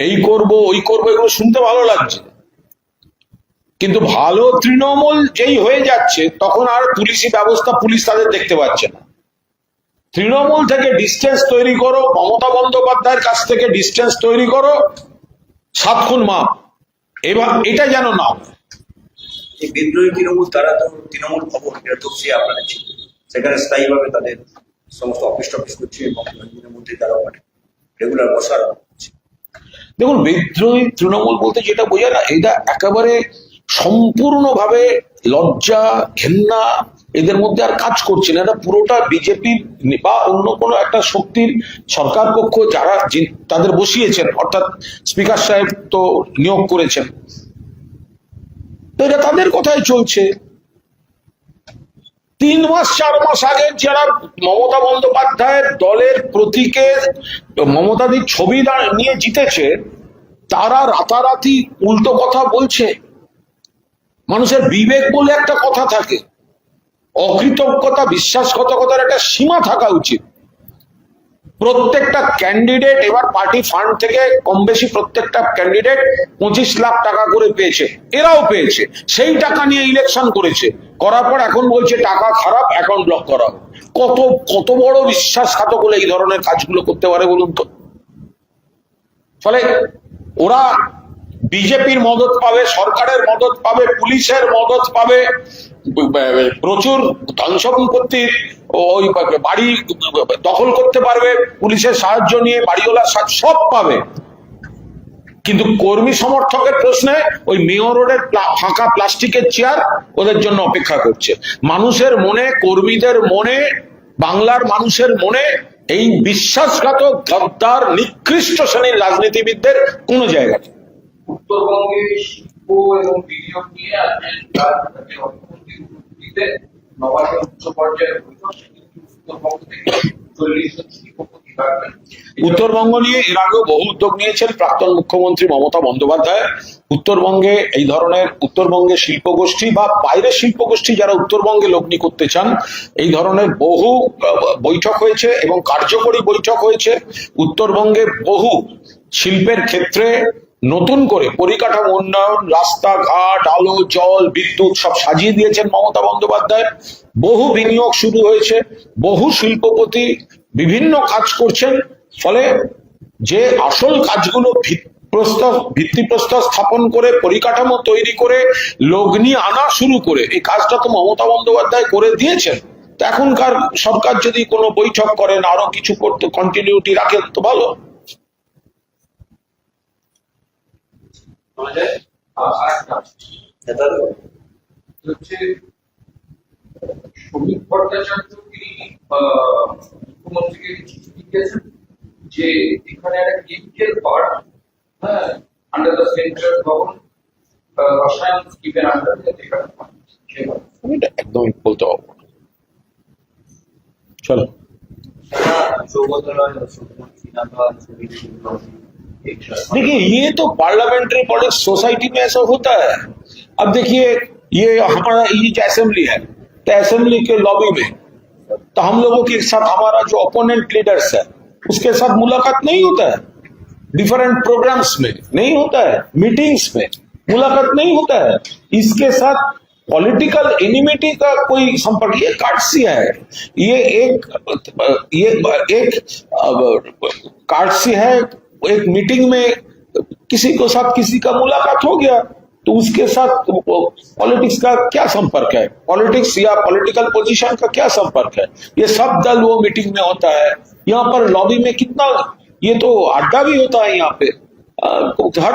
এই করব ওই করবো, এগুলো শুনতে ভালো লাগছে, কিন্তু ভালো তৃণমূল যেই হয়ে যাচ্ছে তখন আর পুলিশি ব্যবস্থা পুলিশ তাদের দেখতে পাচ্ছে না। তৃণমূল থেকে ডিস্টেন্স তৈরি করো, মমতা বন্দ্যোপাধ্যায়ের কাছ থেকে ডিস্টেন্স তৈরি করো, 7 খুন মাপ। এবার এটা যেন না।
এই বিদ্রোহী তৃণমূল, তারা তো তৃণমূল ভবন, এটা তো সে আপনাদের ছিল, সেখানে স্থায়ীভাবে তাদের সমস্ত অফিস টফিস করছে এবং তৃণমূলমন্ত্রী তারা ওখানে রেগুলার বসার হচ্ছে।
দেখুন, বিদ্রোহী তৃণমূল বলতে যেটা বোঝায় না, এটা একেবারে সম্পূর্ণভাবে লজ্জা, ঘেন্না এদের মধ্যে আর কাজ করছে না। এটা পুরোটা বিজেপির বা অন্য কোনো একটা শক্তির সরকার পক্ষ যারা তাদের বসিয়েছেন, অর্থাৎ স্পিকার সাহেব তো নিয়োগ করেছেন, তো এটা তাদের কথাই চলছে। 3 মাস 4 মাস আগে যারা মমতা বন্দ্যোপাধ্যায়ের দলের প্রতীকে মমতাদির ছবি নিয়ে জিতেছে, তারা রাতারাতি উল্টো কথা বলছে। মানুষের বিবেক বলে একটা কথা থাকে, অকৃতজ্ঞতা, বিশ্বাসঘাতকতার একটা সীমা থাকা উচিত। প্রত্যেকটা ক্যান্ডিডেট এবার পার্টি ফান্ড থেকে কম বেশি প্রত্যেকটা ক্যান্ডিডেট 25 লাখ টাকা করে পেয়েছে, এরাও পেয়েছে। সেই টাকা নিয়ে ইলেকশন করেছে, করার পর এখন বলছে টাকা খারাপ, অ্যাকাউন্ট ব্লক করা। কত বড় বিশ্বাসঘাতক হলে এই ধরনের কাজগুলো করতে পারে বলুন তো? ফলে ওরা বিজেপির মদত পাবে, সরকারের মদত পাবে, পুলিশের মদত পাবে, প্রচুর ধন সম্পত্তির ওই বাড়ি দখল করতে পারবে, পুলিশের সাহায্য নিয়ে বাড়িওয়ালা সব পাবে। কিন্তু কর্মী সমর্থকের প্রশ্নে ওই মেয়র রোডের ফাঁকা প্লাস্টিকের চেয়ার ওদের জন্য অপেক্ষা করছে। মানুষের মনে, কর্মীদের মনে, বাংলার মানুষের মনে এই বিশ্বাসঘাতক, গদ্দার, নিকৃষ্ট শ্রেণীর রাজনীতিবিদদের কোনো জায়গা নেই।
উত্তরবঙ্গে শিল্প এবং বিনিয়োগ নিয়ে আজকে অর্থমন্ত্রীতে নবান্নের উচ্চ পর্যায়ের বৈঠক, উত্তরবঙ্গ থেকে 40 জন শিল্পপতি পাবেন।
উত্তরবঙ্গ নিয়ে এর আগেও বহু উদ্যোগ নিয়েছেন প্রাক্তন মুখ্যমন্ত্রী মমতা বন্দ্যোপাধ্যায়। উত্তরবঙ্গে এই ধরনের উত্তরবঙ্গে শিল্পগোষ্ঠী বা বাইরের শিল্পগোষ্ঠী যারা উত্তরবঙ্গে লগ্নি করতে চান, এই ধরনের বহু বৈঠক হয়েছে এবং কার্যকরী বৈঠক হয়েছে। উত্তরবঙ্গে বহু শিল্পের ক্ষেত্রে নতুন করে পরিকাঠামো উন্নয়ন, রাস্তাঘাট, আলো, জল, বিদ্যুৎ সব সাজিয়ে দিয়েছেন মমতা বন্দ্যোপাধ্যায়। বহু বিনিয়োগ শুরু হয়েছে, বহু শিল্পপতি বিভিন্ন কাজ করছেন। ফলে যে আসল কাজগুলো ভিত্তিপ্রস্তর স্থাপন করে পরিকাঠামো তৈরি করে লোক নিয়ে আনা শুরু করে, এই কাজটা তো মমতা বন্দ্যোপাধ্যায় করে দিয়েছেন। তো এখনকার সরকার যদি কোনো বৈঠক করেন, আরো কিছু করতে কন্টিনিউটি রাখেন তো ভালো।
আমাদের আরেকটা হচ্ছে শ্রমিক ভট্টাচার্য তিনি মুখ্যমন্ত্রীকে চিঠি দিয়েছেন যে এখানে একটা কেমিক্যাল পার্ট, হ্যাঁ, আন্ডার দ্য সেন্ট্রাল গভর্নমেন্ট রসায়ন স্কিমের আন্ডারে যেখানে
আমি এটা একদমই বলতে পারবো না। চলো। देखिए, ये तो पार्लियामेंट्री पॉलिटिक्स सोसाइटी में ऐसा होता है। अब देखिए, ये हमारा ये जो असेंबली है, तो असेंबली के लॉबी में तो हम लोगों के साथ हमारा जो ओपोनेंट लीडर्स है उसके साथ मुलाकात नहीं होता है, डिफरेंट प्रोग्राम्स में नहीं होता है, मीटिंग्स में मुलाकात नहीं होता है। इसके साथ पॉलिटिकल एनिमिटी का कोई संपर्क, ये कार्डसी है, ये एक कार्डसी है। एक मीटिंग में किसी को साथ किसी का मुलाकात हो गया तो उसके साथ पॉलिटिक्स का क्या संपर्क है, पॉलिटिक्स या पॉलिटिकल पोजीशन का क्या संपर्क है। ये सब दल वो मीटिंग में होता है। यहाँ पर लॉबी में कितना, ये तो अड्डा भी होता है यहाँ पे। हर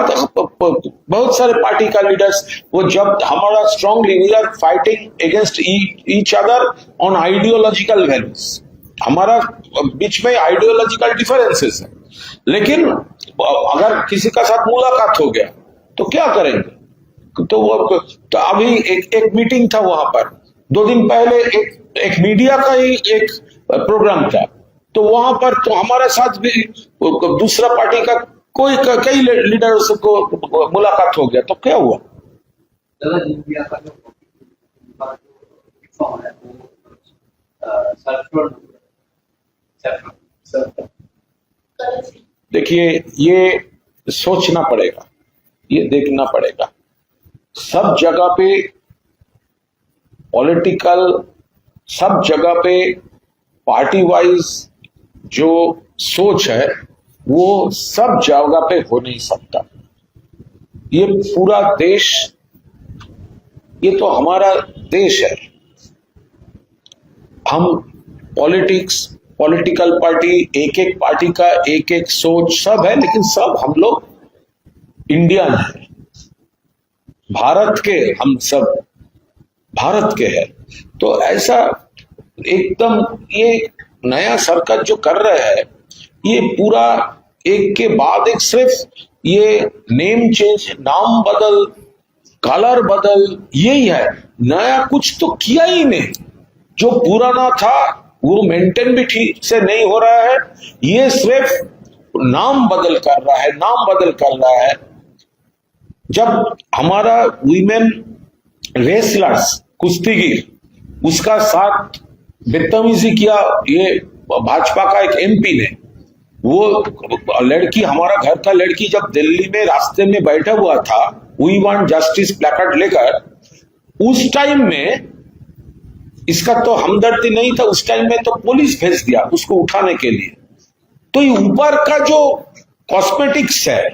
बहुत सारे पार्टी का लीडर्स, वो जब हमारा strongly we are fighting against each other on ideological values, हमारा बीच में आइडियोलॉजिकल डिफरेंसेस है। लेकिन अगर किसी का साथ मुलाकात हो गया तो क्या करेंगे। तो अभी एक मीटिंग था वहां पर, 2 दिन पहले एक मीडिया का ही एक प्रोग्राम था, तो वहां पर तो हमारे साथ भी दूसरा पार्टी का कई लीडर्स को मुलाकात हो गया, तो क्या हुआ।
दादा जी इंडिया का जो फॉर्म है वो
देखिए, ये सोचना पड़ेगा, ये देखना पड़ेगा। सब जगह पे पॉलिटिकल, सब जगह पे पार्टी वाइज जो सोच है वो सब जगह पे हो नहीं सकता। ये पूरा देश, ये तो हमारा देश है। हम पॉलिटिकल पार्टी, एक एक पार्टी का एक एक सोच सब है, लेकिन सब हम लोग इंडियन है, भारत के, हम सब भारत के हैं। तो ऐसा एकदम ये नया सरकार जो कर रहे हैं, ये पूरा एक के बाद एक सिर्फ ये नेम चेंज, नाम बदल, कलर बदल, यही है। नया कुछ तो किया ही नहीं। जो पुराना था वो मेंटेन भी ठीक से नहीं हो रहा है, ये सिर्फ नाम बदल कर रहा है, नाम बदल कर रहा है। जब हमारा वीमेन रेसलर्स, कुश्तीगीर, उसका साथ बदतमीजी किया ये भाजपा का एक एमपी ने, वो लड़की, हमारा घर का लड़की जब दिल्ली में रास्ते में बैठा हुआ था वी वांट जस्टिस प्लेकार्ड लेकर, उस टाइम में इसका तो हमदर्दी नहीं था, उस टाइम में तो पुलिस भेज दिया उसको उठाने के लिए। तो ये ऊपर का जो कॉस्मेटिक्स है,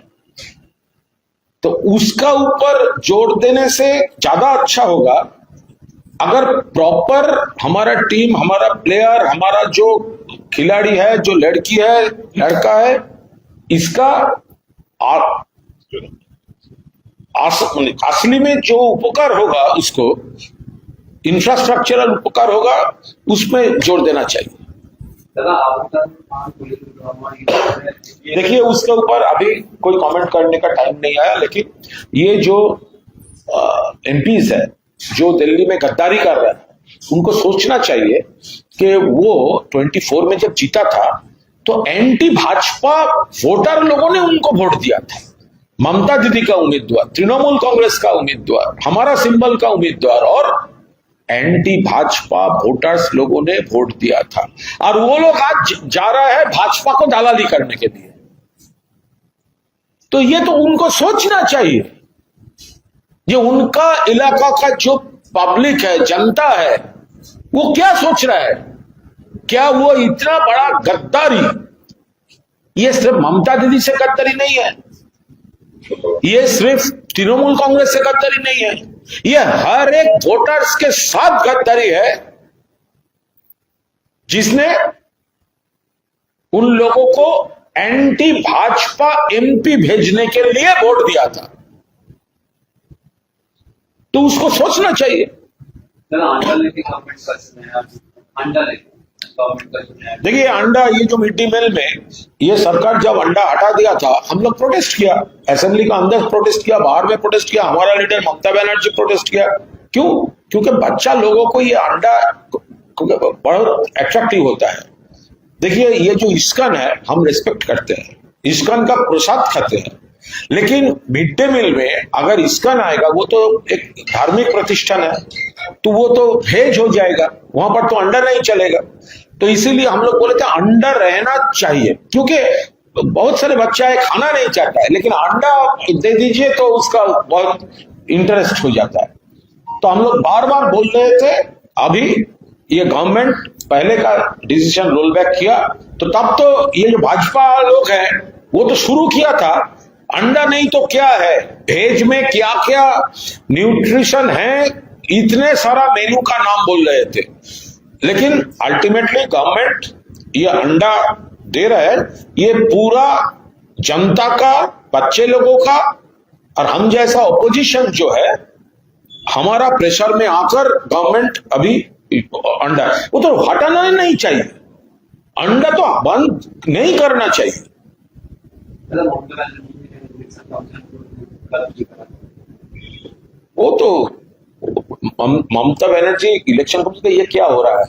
तो उसका ऊपर जोर देने से ज्यादा अच्छा होगा अगर प्रॉपर हमारा टीम, हमारा प्लेयर, हमारा जो खिलाड़ी है, जो लड़की है, लड़का है, इसका असली में जो उपकार होगा, उसको इंफ्रास्ट्रक्चरल उपकार होगा, उसमें जोर देना चाहिए। देखिए, उसके ऊपर अभी कोई कमेंट करने का टाइम नहीं आया, लेकिन ये जो एमपीज है जो दिल्ली में गद्दारी कर रहे हैं, उनको सोचना चाहिए कि वो 24 में जब जीता था तो एंटी भाजपा वोटर लोगों ने उनको वोट दिया था। ममता दीदी का उम्मीदवार, तृणमूल कांग्रेस का उम्मीदवार, हमारा सिंबल का उम्मीदवार और एंटी भाजपा वोटर्स लोगों ने वोट दिया था। और वो लोग आज जा रहा है भाजपा को दलाली करने के लिए। तो ये तो उनको सोचना चाहिए, ये उनका इलाका का जो पब्लिक है, जनता है, वो क्या सोच रहा है। क्या वो इतना बड़ा गद्दारी ये सिर्फ ममता दीदी से गद्दारी नहीं है, ये सिर्फ तृणमूल कांग्रेस से गद्दारी नहीं है, ये हर एक वोटर्स के साथ गद्दारी है जिसने उन लोगों को एंटी भाजपा एमपी भेजने के लिए वोट दिया था। तो उसको सोचना चाहिए। देखिए अंडा, ये जो मिड डे मील में ये सरकार जब अंडा हटा दिया था, हम लोग प्रोटेस्ट किया, असेंबली का अंदर प्रोटेस्ट किया, बाहर में प्रोटेस्ट किया, हमारा लीडर ममता बनर्जी प्रोटेस्ट किया। क्यों? क्योंकि बच्चा लोगों को ये अंडा बहुत अट्रैक्टिव होता है। देखिए ये जो इस्कॉन है, हम रिस्पेक्ट करते हैं, इस्कॉन का प्रसाद खाते हैं, लेकिन मिड डे मील में अगर इस्कॉन आएगा, वो तो एक धार्मिक प्रतिष्ठान है, तो वो तो वेज हो जाएगा, वहां पर तो अंडा नहीं चलेगा। तो इसीलिए हम लोग बोले थे अंडा रहना चाहिए, क्योंकि बहुत सारे बच्चा है खाना नहीं चाहता है, लेकिन अंडा दे दीजिए तो उसका बहुत इंटरेस्ट हो जाता है। तो हम लोग बार बार बोल रहे थे, अभी ये गवर्नमेंट पहले का डिसीजन रोल बैक किया, तो तब तो ये जो भाजपा लोग हैं वो तो शुरू किया था, अंडा नहीं तो क्या है, वेज में क्या क्या न्यूट्रिशन है, इतने सारा मेन्यू का नाम बोल रहे थे। लेकिन अल्टीमेटली गवर्नमेंट ये अंडा दे रहा है, ये पूरा जनता का, बच्चे लोगों का, और हम जैसा ऑपोजिशन जो है, हमारा प्रेशर में आकर गवर्नमेंट अभी अंडा, वो तो हटाना नहीं चाहिए, अंडा तो बंद नहीं करना चाहिए। वो तो ममता बनर्जी इलेक्शन कमीशन, ये क्या हो रहा है,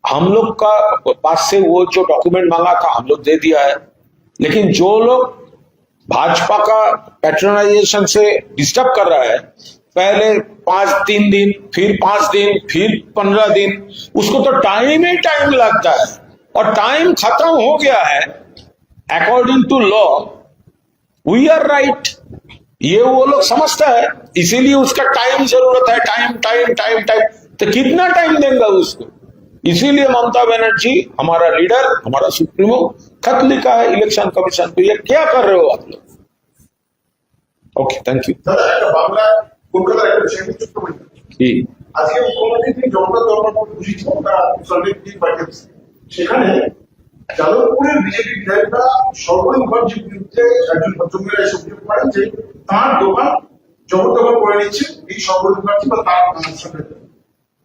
हम लोग का पास से वो जो डॉक्यूमेंट मांगा था हम लोग दे दिया है, लेकिन जो लोग भाजपा का पैट्रोनाइजेशन से डिस्टर्ब कर रहा है, पहले 3 दिन, फिर 5 दिन, फिर 15 दिन, उसको तो टाइम ही टाइम लगता है, और टाइम खत्म हो गया है। According to law we are right, ये वो लोग समझता है, इसीलिए उसका टाइम जरूरत है, टाइम टाइम टाइम टाइम। तो कितना टाइम देंगे उसको? इसीलिए ममता बनर्जी, हमारा लीडर, हमारा सुप्रीमो, खत लिखा है इलेक्शन कमीशन को, ये क्या कर रहे हो आप लोग? Okay, thank you.
বাংলা কলকাতার একটা বিষয় যুক্ত করি। আজকে মুখ্যমন্ত্রী তিনি জগন্নাথ দরবার বুঝিয়েছেন, তারা সরকারি পাঠিয়েছে, সেখানে যাদবপুরের বিজেপি বিধায়করা সর্বই মুখার্জির বিরুদ্ধে একজন ভদ্রমহিলা এসে অভিযোগ করেন যে তার দোকান জবরদখল করে নিচ্ছে এই সর্বই মুখার্জি বা তার সরকার।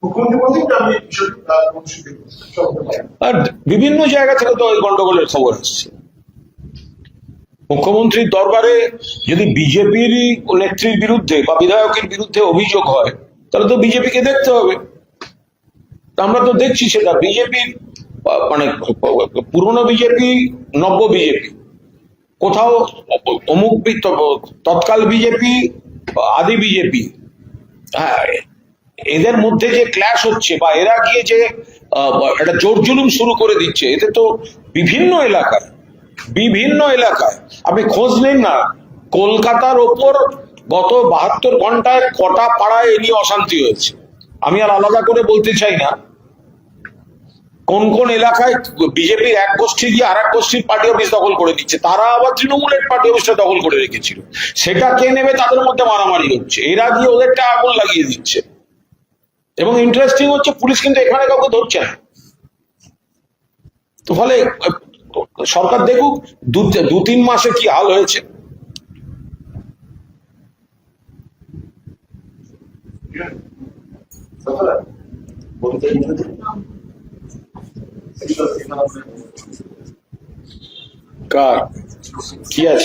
মুখ্যমন্ত্রী বলছেন যে আমি বিষয়টি
আর বিভিন্ন জায়গা থেকে তো ওই গন্ডগোলের খবর আসছে। মুখ্যমন্ত্রীর দরবারে যদি বিজেপির নেত্রীর বিরুদ্ধে বা বিধায়কের বিরুদ্ধে অভিযোগ হয়, তাহলে তো বিজেপিকে দেখতে হবে। আমরা তো দেখছি সেটা, বিজেপির মানে পুরনো বিজেপি, নব্য বিজেপি, কোথাও অমুক তৎকাল বিজেপি, আদি বিজেপি, হ্যাঁ, এদের মধ্যে যে ক্ল্যাশ হচ্ছে বা এরা গিয়ে যে একটা জোর জুলুম শুরু করে দিচ্ছে, এতে তো বিভিন্ন এলাকায় আপনি খোঁজ নিন না, কলকাতার ওপর গত 72 ঘন্টায় কটা পাড়ায় এ নিয়ে অশান্তি হয়েছে। আমি আর আলাদা করে বলতে চাই না কোন কোন এলাকায় বিজেপির এক গোষ্ঠী গিয়ে আর এক গোষ্ঠীর পার্টি অফিস দখল করে নিচ্ছে, তারা আবার তৃণমূলের পার্টি অফিসটা দখল করে রেখেছিল, সেটা কে নেবে তাদের মধ্যে মারামারি হচ্ছে, এরা গিয়ে ওদেরটা আগুন লাগিয়ে দিচ্ছে। এবং ইন্টারেস্টিং হচ্ছে, পুলিশ কিন্তু এখানে কাউকে ধরছে না। তো ফলে সরকার দেখুক 2-3 মাসে কি হাল হয়েছে। কার কি আছে?